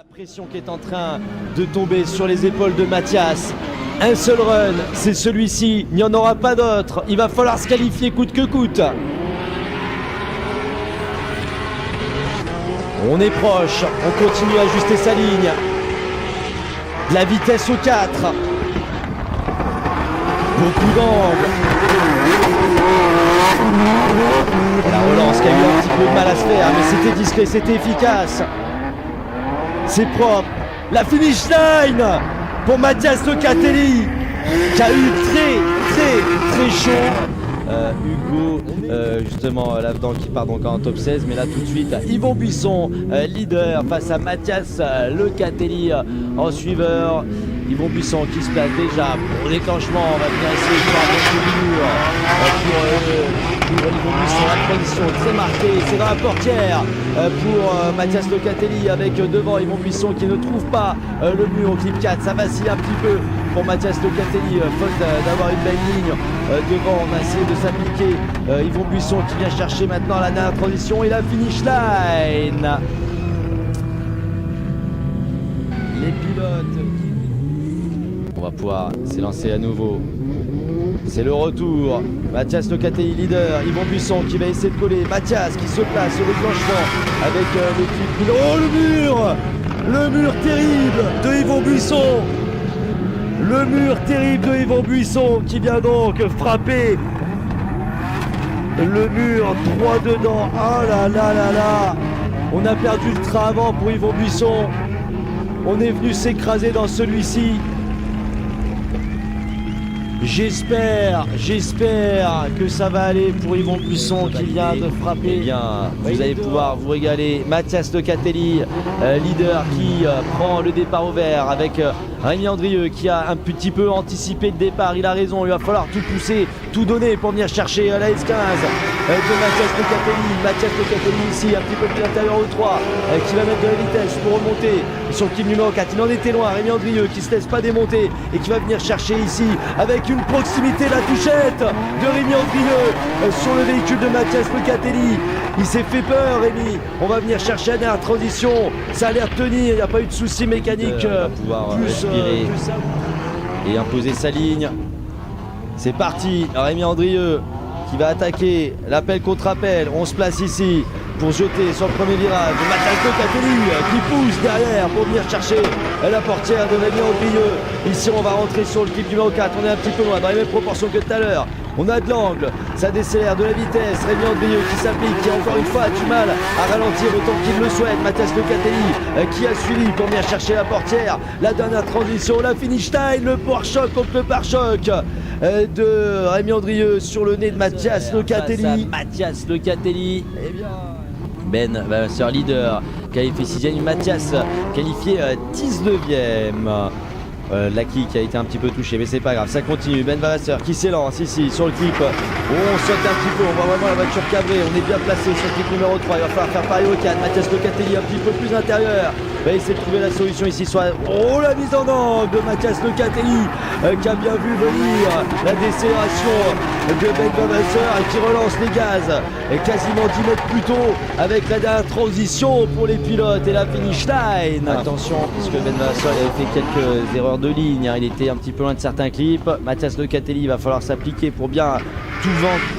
La pression qui est en train de tomber sur les épaules de Mathias. Un seul run, c'est celui-ci, il n'y en aura pas d'autre. Il va falloir se qualifier coûte que coûte. On est proche, on continue à ajuster sa ligne. De la vitesse au 4. Beaucoup d'angles. La relance qui a eu un petit peu de mal à se faire, mais c'était discret, c'était efficace. C'est propre. La finish line pour Mathias Locatelli qui a eu très chaud. Hugo, justement là-dedans qui part donc en top 16, mais là tout de suite Yvon Buisson, leader face à Mathias Locatelli en suiveur. Yvon Buisson qui se place déjà pour le déclenchement, on va bien essayer de faire un pour Yvon Buisson, la transition très marquée, c'est dans la portière pour Mathias Locatelli avec devant Yvon Buisson qui ne trouve pas le mur au clip 4, ça vacille un petit peu pour Mathias Locatelli, faute d'avoir une belle ligne devant, on a essayé de s'appliquer, Yvon Buisson qui vient chercher maintenant la dernière transition et la finish line. Les pilotes on va pouvoir s'élancer à nouveau. C'est le retour. Mathias Locatelli leader. Yvon Buisson qui va essayer de coller. Mathias qui se place au déclenchement avec l'équipe. Oh le mur! Le mur terrible de Yvon Buisson. Le mur terrible de Yvon Buisson qui vient donc frapper le mur droit dedans. Ah là là là là! On a perdu le train avant pour Yvon Buisson. On est venu s'écraser dans celui-ci. J'espère que ça va aller pour Yvon Buisson qui vient de frapper. Eh bien, vous allez pouvoir vous régaler. Mathias Locatelli, leader qui prend le départ au vert avec Rémi Andrieux qui a un petit peu anticipé le départ. Il a raison, il va falloir tout pousser, tout donner pour venir chercher la S15 de Mathias Locatelli. Mathias Locatelli ici, un petit peu plus intérieur au 3 qui va mettre de la vitesse pour remonter sur le kill numéro 4. Il en était loin, Rémi Andrieux qui ne se laisse pas démonter et qui va venir chercher ici avec une proximité, la touchette de Rémi Andrieux sur le véhicule de Mathias Locatelli. Il s'est fait peur, Rémi. On va venir chercher la dernière transition. Ça a l'air de tenir, il n'y a pas eu de souci mécanique. Va pouvoir respirer et imposer sa ligne. C'est parti, Rémi Andrieux qui va attaquer l'appel contre appel. On se place ici pour jeter sur le premier virage. Mathias Locatelli qui pousse derrière pour venir chercher la portière de Rémi Andrieux. Ici on va rentrer sur le clip numéro 4. On est un petit peu loin, dans les mêmes proportions que tout à l'heure. On a de l'angle, ça décélère, de la vitesse. Rémi Andrieux qui s'applique, qui encore une fois a du mal à ralentir autant qu'il le souhaite. Mathias Locatelli qui a suivi pour venir chercher la portière. La dernière transition, la finish line, le pare-choc contre le pare-choc de Rémi Andrieux sur le nez de Mathias Locatelli. Mathias Locatelli, eh bien... Ben Vasseur leader, qualifié 6ème, Mathias qualifié 19ème. Laki qui a été un petit peu touché, mais c'est pas grave, ça continue. Ben Vasseur qui s'élance ici sur le clip. On saute un petit peu, on voit vraiment la voiture cabrée. On est bien placé sur le clip numéro 3. Il va falloir faire pareil au 4. Mathias Locatelli un petit peu plus intérieur. Va essayer de trouver la solution ici. Oh, la mise en angle de Mathias Locatelli qui a bien vu venir la décélération de Ben Vasseur et qui relance les gaz quasiment 10 mètres plus tôt avec la dernière transition pour les pilotes et la finish line. Attention, puisque Ben Vasseur avait fait quelques erreurs de ligne, il était un petit peu loin de certains clips. Mathias Locatelli, il va falloir s'appliquer pour bien tout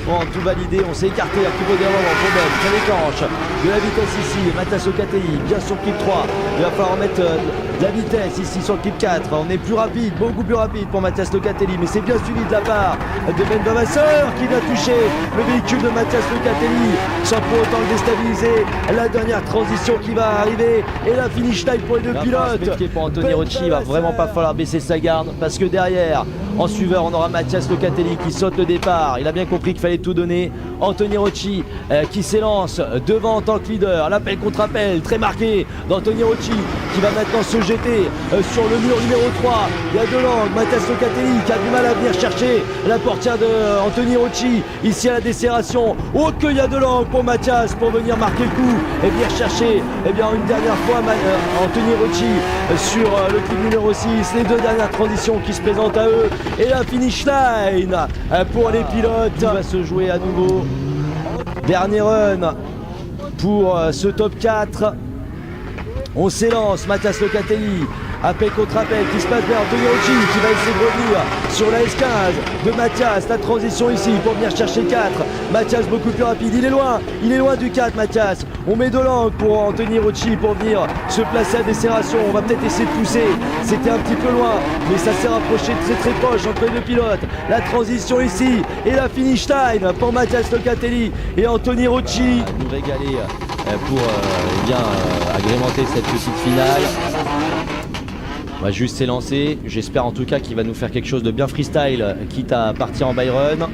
vendre, tout valider. On s'est écarté un petit peu derrière pour Ben, ça déclenche de la vitesse ici. Mathias Locatelli bien sur le clip 3. Il va falloir mettre de la vitesse ici sur le clip 4. On est plus rapide, beaucoup plus rapide pour Mathias Locatelli, mais c'est bien suivi de la part de Ben Vasseur qui vient toucher le véhicule de Mathias Locatelli sans pour autant le déstabiliser. La dernière transition qui va arriver et la finish line pour les deux pilotes. Pour Anthony Rocci, il va vraiment pas falloir baisser sa garde parce que derrière, en suiveur, on aura Mathias Locatelli qui saute le départ. Il a bien compris qu'il fallait tout donner. Anthony Rocci qui s'élance devant en tant que leader. L'appel contre appel très marqué d'Anthony Rocci qui va maintenant se jeter sur le mur numéro 3. Il y a de l'angle. Mathias Locatelli qui a du mal à venir chercher la portière de Anthony Rocci. Ici à la décélération. Oh, qu'il y a de l'angle pour Mathias pour venir marquer le coup et venir chercher une dernière fois Anthony Rocci sur le clip numéro 6. Les deux dernières transitions qui se présentent à eux. Et la finish line pour les pilotes. Tout va se jouer à nouveau. Dernier run pour ce top 4. On s'élance, Mathias Locatelli, appel contre appel, qui se passe bien, Antonio Rocci qui va essayer de revenir sur la S15 de Mathias, la transition ici pour venir chercher 4, Mathias beaucoup plus rapide, il est loin du 4 Mathias, on met de l'angle pour Antonio Rocci pour venir se placer à destination, on va peut-être essayer de pousser, c'était un petit peu loin, mais ça s'est rapproché très proche entre les deux pilotes, la transition ici, et la finish line pour Mathias Locatelli et Antonio Rocci. Nous régaler pour agrémenter cette petite finale. On va juste s'élancer, j'espère en tout cas qu'il va nous faire quelque chose de bien freestyle, quitte à partir en Byron.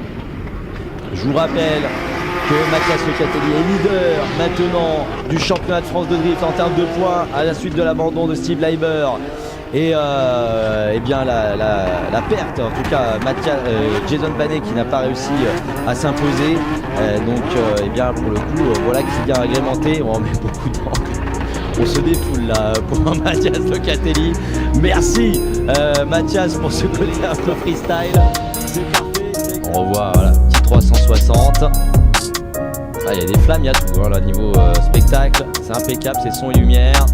Je vous rappelle que Mathias Locatelli est leader maintenant du championnat de France de drift en termes de points à la suite de l'abandon de Steve Leiber. Et bien la perte, en tout cas Jason Banet qui n'a pas réussi à s'imposer. Donc bien pour le coup, voilà qui est bien agrémenté, on met beaucoup d'encre. On se défoule là pour Mathias Locatelli. Merci Mathias pour ce côté un peu freestyle. C'est parfait. On revoit voilà, petit 360. Ah, il y a des flammes, il y a tout hein, là, niveau spectacle. C'est impeccable, c'est son et lumière.